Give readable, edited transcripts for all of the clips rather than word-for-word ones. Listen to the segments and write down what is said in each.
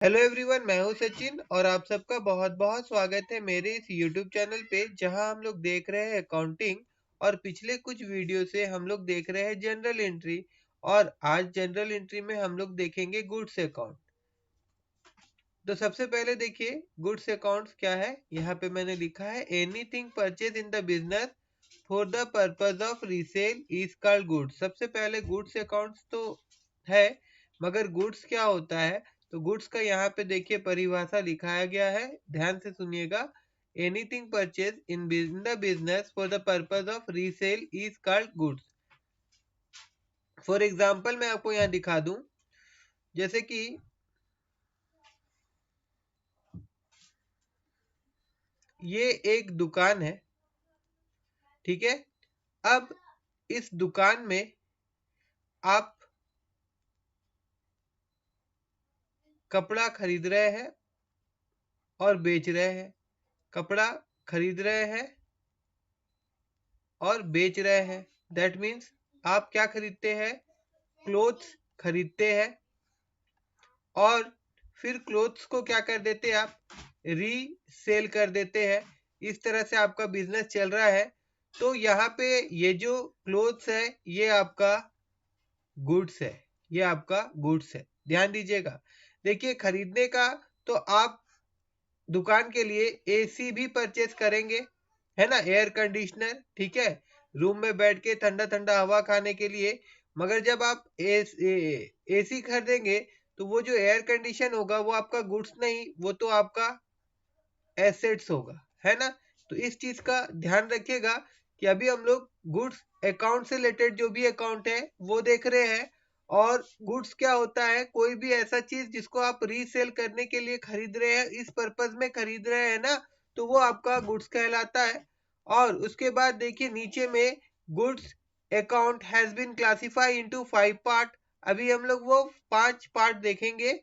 Hello everyone, मैं हूं सचिन और आप सबका बहुत बहुत स्वागत है मेरे इस यूट्यूब चैनल पे, जहां हम लोग देख रहे हैं अकाउंटिंग। और पिछले कुछ वीडियो से हम लोग देख रहे हैं जनरल एंट्री। और आज जनरल एंट्री में हम लोग देखेंगे गुड्स अकाउंट। तो सबसे पहले देखिए गुड्स अकाउंट क्या है। यहाँ पे मैंने लिखा है anything purchase in the business for the purpose of resale is called goods. सबसे पहले गुड्स अकाउंट्स तो है, मगर गुड्स क्या होता है। तो गुड्स का यहाँ पे देखिए परिभाषा लिखाया गया है, ध्यान से सुनिएगा। Anything purchase in the business for the purpose of resale is called goods. For example मैं आपको यहाँ दिखा दूं, जैसे कि ये एक दुकान है, ठीक है। अब इस दुकान में आप कपड़ा खरीद रहे हैं और बेच रहे हैं। कपड़ा खरीद रहे हैं और बेच रहे हैं। दैट मीन्स आप क्या खरीदते हैं, क्लोथ्स खरीदते हैं और फिर क्लोथ्स को क्या कर देते हैं, आप रीसेल कर देते हैं। इस तरह से आपका बिजनेस चल रहा है। तो यहाँ पे ये जो क्लोथ्स है ये आपका गुड्स है, ये आपका गुड्स है, ध्यान दीजिएगा। देखिए खरीदने का तो आप दुकान के लिए एसी भी परचेज करेंगे, है ना, एयर कंडीशनर, ठीक है, रूम में बैठ के ठंडा ठंडा हवा खाने के लिए। मगर जब आप एसी खरीदेंगे तो वो जो एयर कंडीशन होगा वो आपका गुड्स नहीं, वो तो आपका एसेट्स होगा, है ना। तो इस चीज का ध्यान रखिएगा कि अभी हम लोग गुड्स अकाउंट से रिलेटेड जो भी अकाउंट है वो देख रहे हैं। और गुड्स क्या होता है, कोई भी ऐसा चीज जिसको आप रीसेल करने के लिए खरीद रहे हैं, इस पर्पज में खरीद रहे हैं ना, तो वो आपका गुड्स कहलाता है। और उसके बाद देखिए नीचे में goods account has been classify into 5 part. अभी हम लोग वो 5 पार्ट देखेंगे,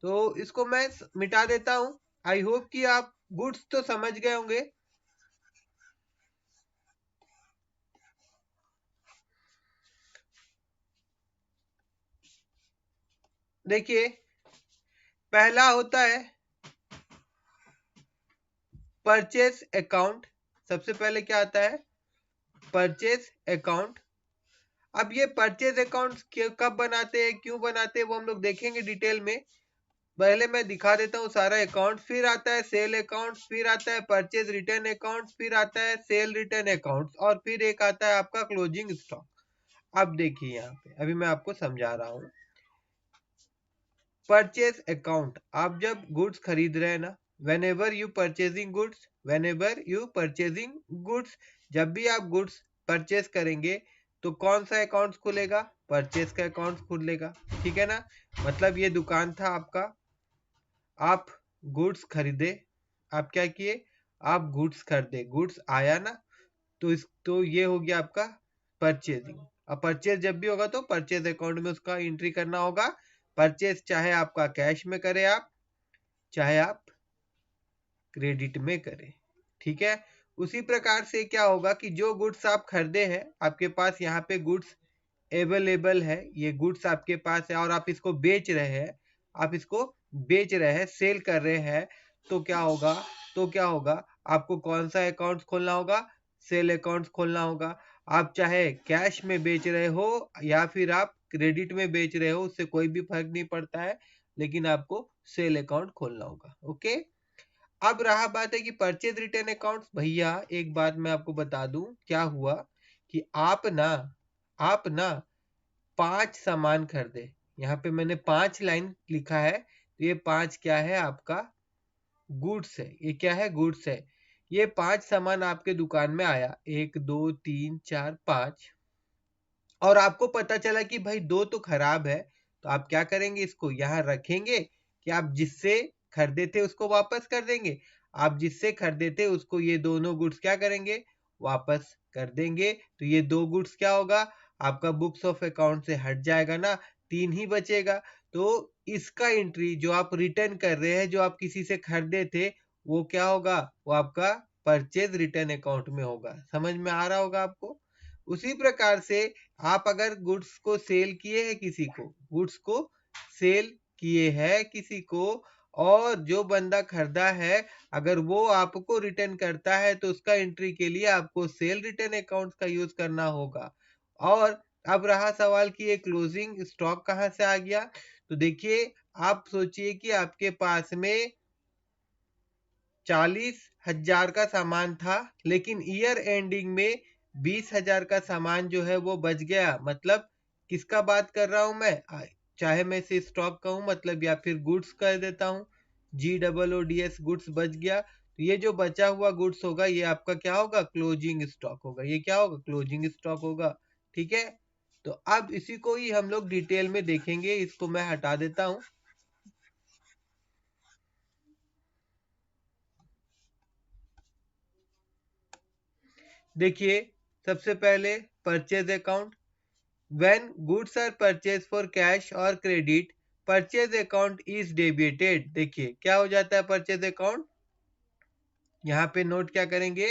तो इसको मैं मिटा देता हूं। आई होप कि आप गुड्स तो समझ गए होंगे। देखिए पहला होता है परचेज अकाउंट। सबसे पहले क्या आता है, परचेज अकाउंट। अब ये परचेज अकाउंट कब बनाते हैं, क्यों बनाते हैं, वो हम लोग देखेंगे डिटेल में। पहले मैं दिखा देता हूँ सारा अकाउंट। फिर आता है सेल अकाउंट, फिर आता है परचेज रिटर्न अकाउंट, फिर आता है सेल रिटर्न अकाउंट, और फिर एक आता है आपका क्लोजिंग स्टॉक। अब देखिए यहाँ पे अभी मैं आपको समझा रहा हूँ। परचेज अकाउंट, आप जब गुड्स खरीद रहे हैं ना, when ever you purchasing goods, जब भी आप गुड्स परचेज करेंगे तो कौन सा अकाउंट खुलेगा, परचेज का अकाउंट खुलेगा, ठीक है ना। मतलब ये दुकान था आपका, आप गुड्स खरीदे, आप क्या किए, आप गुड्स खरीदे, गुड्स आया ना, तो ये हो गया आपका परचेजिंग। अब परचेज जब भी होगा तो परचेज अकाउंट में उसका एंट्री करना होगा। परचेज चाहे आपका कैश में करें आप, चाहे आप क्रेडिट में करें, ठीक है। उसी प्रकार से क्या होगा कि जो गुड्स आप खरीदे हैं, आपके पास यहाँ पे गुड्स अवेलेबल है, ये गुड्स आपके पास है और आप इसको बेच रहे हैं, आप इसको बेच रहे हैं, सेल कर रहे हैं। तो क्या होगा, आपको कौन सा अकाउंट खोलना होगा, सेल अकाउंट खोलना होगा। आप चाहे कैश में बेच रहे हो या फिर आप क्रेडिट में बेच रहे हो, उससे कोई भी फर्क नहीं पड़ता है, लेकिन आपको सेल अकाउंट खोलना होगा। ओके, अब रहा बात है कि परचेज रिटर्न अकाउंट। भैया एक बात मैं आपको बता दूं, क्या हुआ कि आप ना 5 सामान खरीदे। यहाँ पे मैंने 5 लाइन लिखा है, तो ये 5 क्या है, आपका गुड्स है। ये क्या है, गुड्स है। ये 5 सामान आपके दुकान में आया, 1 2 3 4 5, और आपको पता चला कि भाई 2 तो खराब है। तो आप क्या करेंगे, इसको यहाँ रखेंगे कि आप जिससे खरीदे थे उसको वापस कर देंगे। आप जिससे खरीदे थे उसको ये दोनों गुड्स क्या करेंगे, वापस कर देंगे। तो ये 2 गुड्स क्या होगा, आपका बुक्स ऑफ अकाउंट से हट जाएगा ना, 3 ही बचेगा। तो इसका एंट्री जो आप रिटर्न कर रहे हैं, जो आप किसी से खरीदे थे, वो क्या होगा, वो आपका परचेज रिटर्न अकाउंट में होगा। समझ में आ रहा होगा आपको। उसी प्रकार से आप अगर गुड्स को सेल किए हैं किसी को, गुड्स को सेल किए हैं किसी को, और जो बंदा खरीदा है अगर वो आपको रिटर्न करता है तो उसका एंट्री के लिए आपको सेल रिटर्न अकाउंट का यूज करना होगा। और अब रहा सवाल कि ये क्लोजिंग स्टॉक कहाँ से आ गया। तो देखिए, आप सोचिए कि आपके पास में 40,000 का सामान था, लेकिन ईयर एंडिंग में 20,000 का सामान जो है वो बच गया। मतलब किसका बात कर रहा हूं मैं, चाहे मैं इसे स्टॉक कहूं मतलब या फिर गुड्स कह देता हूं, GOODS, गुड्स बच गया। तो ये जो बचा हुआ गुड्स होगा ये आपका क्या होगा, क्लोजिंग स्टॉक होगा। ये क्या होगा, क्लोजिंग स्टॉक होगा। ठीक है, तो अब इसी को ही हम लोग डिटेल में देखेंगे। इसको मैं हटा देता हूं। देखिए, सबसे पहले purchase account. When goods are purchased for cash or credit, purchase account is debited। देखिए क्या हो जाता है परचेज अकाउंट, यहाँ पे नोट क्या करेंगे,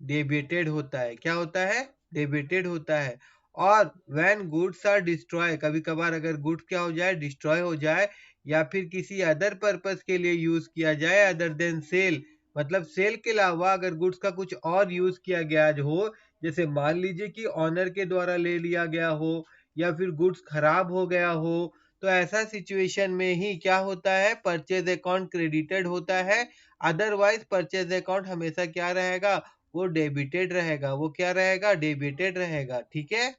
डेबिटेड होता है। क्या होता है, डेबिटेड होता है। और व्हेन गुड्स आर डिस्ट्रॉय, कभी कभार अगर गुड्स क्या हो जाए, डिस्ट्रॉय हो जाए या फिर किसी अदर पर्पस के लिए यूज किया जाए अदर देन सेल, मतलब सेल के अलावा अगर गुड्स का कुछ और यूज किया गया हो, जैसे मान लीजिए कि ऑनर के द्वारा ले लिया गया हो या फिर गुड्स खराब हो गया हो, तो ऐसा सिचुएशन में ही क्या होता है, परचेज अकाउंट क्रेडिटेड होता है। अदरवाइज परचेज अकाउंट हमेशा क्या रहेगा, वो डेबिटेड रहेगा। वो क्या रहेगा, डेबिटेड रहेगा। ठीक है,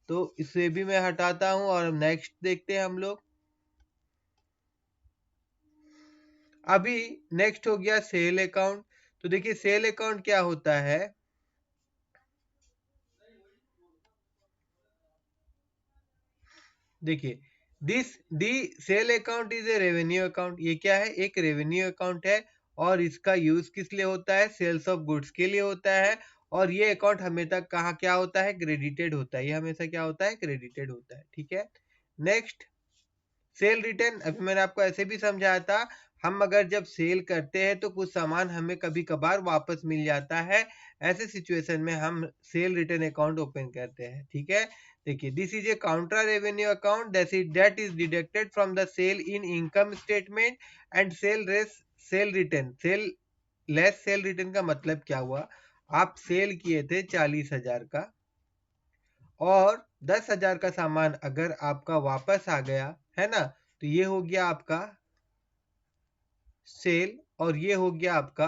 तो इसे भी मैं हटाता हूं और नेक्स्ट देखते हैं हम लोग। अभी नेक्स्ट हो गया सेल अकाउंट। तो देखिए सेल अकाउंट क्या होता है, देखिए this the sale account is a revenue account. ये क्या है, एक रेवेन्यू अकाउंट है और इसका यूज किस लिए होता है, सेल्स ऑफ गुड्स के लिए होता है। और ये अकाउंट हमेशा कहाँ क्या होता है, क्रेडिटेड होता है। ये हमेशा क्या होता है, क्रेडिटेड होता है। ठीक है, नेक्स्ट सेल रिटर्न। अभी मैंने आपको ऐसे भी समझाया था, हम अगर जब सेल करते हैं तो कुछ सामान हमें कभी कभार वापस मिल जाता है। ऐसे सिचुएशन में हम सेल रिटर्न अकाउंट ओपन करते हैं। ठीक है, देखिए this is a counter revenue account that is deducted from the sale in income statement and sale less sale return. Sale less sale return का मतलब क्या हुआ, आप सेल किए थे 40,000 का और 10,000 का सामान अगर आपका वापस आ गया है ना, तो ये हो गया आपका सेल और ये हो गया आपका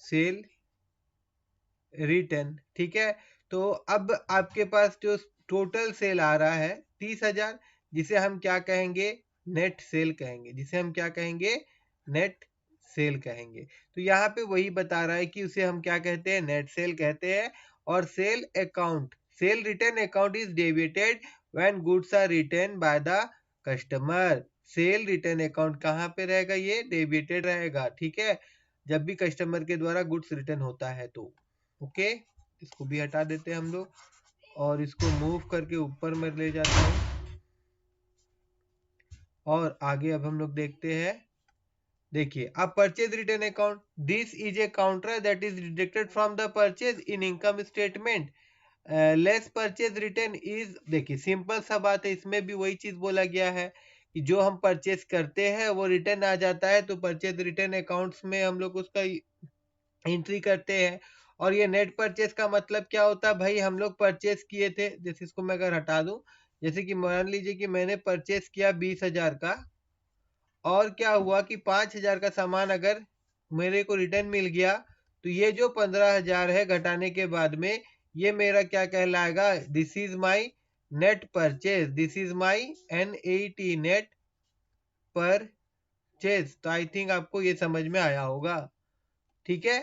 सेल रिटर्न। ठीक है, तो अब आपके पास जो टोटल सेल आ रहा है 30,000, जिसे हम क्या कहेंगे, नेट सेल कहेंगे। जिसे हम क्या कहेंगे, नेट सेल कहेंगे। तो यहाँ पे वही बता रहा है कि उसे हम क्या कहते हैं, नेट सेल कहते हैं। और sale account, sale return account is debited when goods are return by the customer. Sale return account कहाँ पे रहेगा, ये डेबिटेड रहेगा। ठीक है, जब भी कस्टमर के द्वारा गुड्स रिटर्न होता है तो। ओके, इसको भी हटा देते हैं हम लोग और इसको मूव करके ऊपर में ले जाते हैं। और आगे अब हम लोग देखते हैं। देखिए अब purchase return account, this is a counter that is deducted from the purchase in income statement. Less purchase return is, देखिए सिंपल सा बात है, इसमें भी वही चीज बोला गया है कि जो हम परचेज करते हैं वो रिटर्न आ जाता है तो परचेज रिटर्न अकाउंट्स में हम लोग उसका एंट्री करते हैं। और ये नेट परचेज का मतलब क्या होता है, भाई हम लोग परचेज किए थे, जैसे इसको मैं अगर हटा दूं, जैसे कि मान लीजिए कि मैंने परचेज किया 20,000 का और क्या हुआ कि 5,000 का सामान अगर मेरे को रिटर्न मिल गया, तो ये जो 15,000 है घटाने के बाद में ये मेरा क्या कहलाएगा, this is my net purchase. This is my NET, net purchase. तो आई थिंक आपको ये समझ में आया होगा। ठीक है,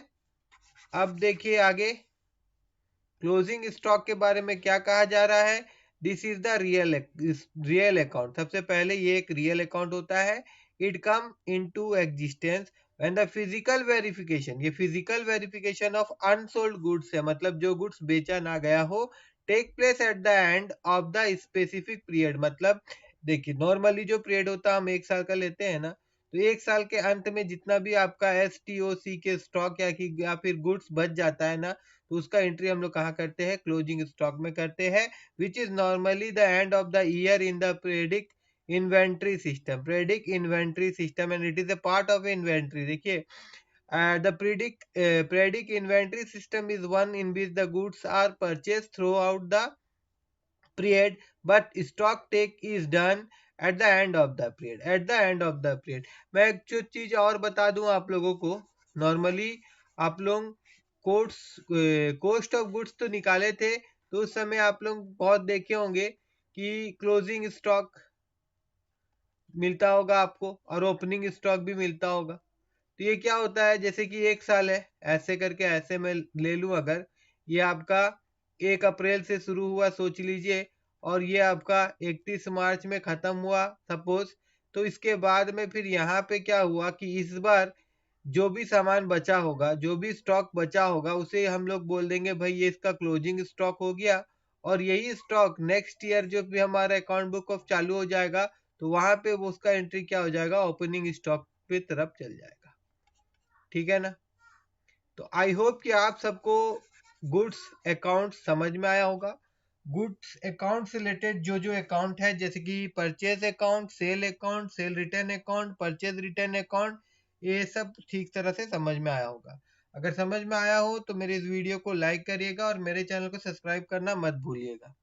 अब देखिए आगे क्लोजिंग स्टॉक के बारे में क्या कहा जा रहा है। This is the real account. सबसे पहले ये एक रियल अकाउंट होता है। It come into existence when the physical verification, ये physical verification of unsold goods है, मतलब जो गुड्स बेचा ना गया हो, take place at the end of the specific period. मतलब देखिए नॉर्मली जो पीरियड होता है हम 1 साल का लेते हैं ना, तो 1 साल के अंत में जितना भी आपका STOC के स्टॉक या फिर गुड्स बच जाता है ना, तो उसका एंट्री हम लोग कहाँ करते हैं, क्लोजिंग स्टॉक में करते हैं, which is normally the end of the year in the periodic inventory system, predict inventory system and it is a part of inventory. देखिए, the predict inventory system is one in which the goods are purchased throughout the period, but stock take is done at the end of the period, at the end of the period। मैं एक जो चीज और बता दूं आप लोगों को, नॉर्मली आप लोग कोट्स कॉस्ट ऑफ गुड्स तो निकाले थे, तो उस समय आप लोग बहुत देखे होंगे कि क्लोजिंग स्टॉक मिलता होगा आपको और ओपनिंग स्टॉक भी मिलता होगा। तो ये क्या होता है, जैसे कि एक साल है, ऐसे करके ऐसे मैं ले लूं, अगर ये आपका 1 अप्रैल से शुरू हुआ सोच लीजिए, और ये आपका 31 मार्च में खत्म हुआ सपोज, तो इसके बाद में फिर यहाँ पे क्या हुआ कि इस बार जो भी सामान बचा होगा, जो भी स्टॉक बचा होगा, उसे हम लोग बोल देंगे भाई ये इसका क्लोजिंग स्टॉक हो गया, और यही स्टॉक नेक्स्ट ईयर जो भी हमारा अकाउंट बुक ऑफ चालू हो जाएगा, तो वहां पे वो उसका एंट्री क्या हो जाएगा, ओपनिंग स्टॉक पे तरफ चल जाएगा। ठीक है ना। तो आई होप कि आप सबको गुड्स अकाउंट समझ में आया होगा। गुड्स अकाउंट से रिलेटेड जो जो अकाउंट है, जैसे कि purchase account, sale return account, purchase return account, ये सब ठीक तरह से समझ में आया होगा। अगर समझ में आया हो तो मेरे इस वीडियो को लाइक करिएगा और मेरे चैनल को सब्सक्राइब करना मत भूलिएगा।